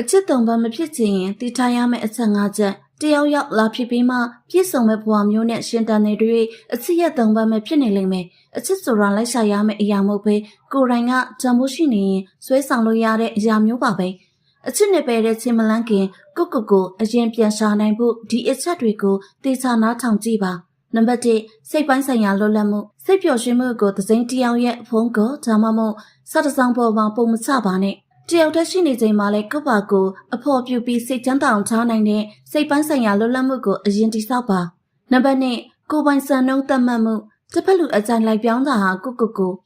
အချစ်တုံပန်းမဖြစ်ချင်ရင်တည်ထားရမယ့်အချက်၅ချက်တယောက်ယောက်လာဖြစ်ပြီးမှပြည့်စုံမဲ့ဘဝမျိုးနဲ့ရှင်တန်တွေအချစ်ရဲ့တုံပန်းပဲဖြစ်နေလိမ့်မယ်အချစ်ဆိုတာလိုက်ရှာရမယ့်အရာမဟုတ်ပဲကိုယ်တိုင်ကတန်ဖိုးရှိနေရင်ဆွဲဆောင်လို့ရတဲ့အရာမျိုးပါပဲအချစ်နဲ့ပဲတဲ့ချင်းမလန်းခင်ကိုအရင်ပြန်ရှာနိုင်ဖို့ဒီအချက်တွေကိုတေချာနားထောင်ကြည့်ပါနံပါတ်1စိတ်ပိုင်းဆိုင်ရာလွတ်လပ်မှုစိတ်ပျော်ရွှင်မှုကိုသစိမ်းတယောက်ရဲ့ဖုန်းကိုဒါမှမဟုတ်စာတစောင်းပေါ်မှာပုံမချပါနဲ့တယောက်တည်းရှိနေချိန်မှာလည်းကိုယ့်ဘာကိုအဖော်ပြပြီးစိတ်ချမ်းသာအောင်ထားနိုင်တဲ့စိတ်ပိုင်းဆိုင်ရာလွတ်လပ်မှုကိုအရင်တည်ဆောက်ပါနံပါတ်2ကိုယ်ပိုင်စံနှုန်းသတ်မှတ်မှုတစ်ဖက်လူအကြိုင်လိုက်ပြောင်းတာဟာကို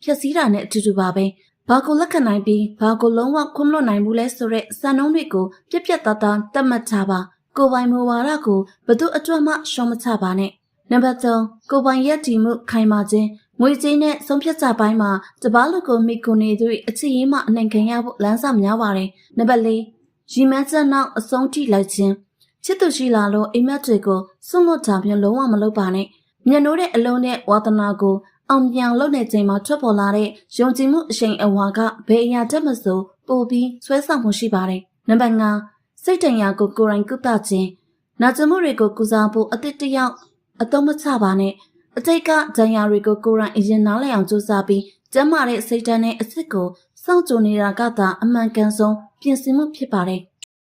ဖြည့်ဆည်းတာနဲ့အတူတူပါပဲဘာကိုလက်ခံနိုင်ပြီးဘာကိုလုံးဝခွင့်လွှတ်နိုင်ဘူးလဲဆိုတဲ့စံနှုန်းတွေကိုပြက်ပြက်သားသားသတ်မှတ်ထားပါကိုယ်ပိုင်မူဝါဒကိုဘယ်သူအတွက်မှရှောင်မချပါနဲ့နံပါတ်3ကိုယ်ပိုင်ရည်တည်မှုခိုင်မာခြင်းငွေကြေးနဲ့ဆုံးဖြတ်ချက်ပိုင်းမှာတပားလူကိုမိကိုနေသူအချစ်ရေးမှအနိုင်ခံရဖို့လမ်းစာများပါတယ်။နံပါတ်4ရီမန်းချက်နောက်အဆုံးထိလိုက်ခြင်းချစ်သူရှိလာလို့အိမ်မက်တွေကိုစွန့်လွတ်တာမျိုးလုံးဝမလုပ်ပါနဲ့။မျက်နှိုးတဲ့အလုံးနဲ့ဝါသနာကိုအောင်မြင်လုပ်နေချိန်မှာထွက်ပေါ်လာတဲ့ယုံကြည်မှုအရှိန်အဝါကဘယ်အရာတက်မဆိုပိုပြီးဆွဲဆောင်မှုရှိပါတယ်။နံပါတ်5စိတ်တန်ရာကိုကိုယ်တိုင်ကုသခြင်းနာကျင်မှုတွေကိုကုစားဖို့အသစ်တယောက်အသုံးမချပါနဲ့အတိတ်ကဒဏ်ရာတွေကိုကိုယ်တိုင်အရင်နားလည်အောင်ကြိုးစားပြီးကျန်းမာတဲ့စိတ်ဓာတ်နဲ့အစစ်ကိုစောင့်ကြိုနေတာကသာအမှန်ကန်ဆုံးပြင်ဆင်မှုဖြစ်ပါတယ်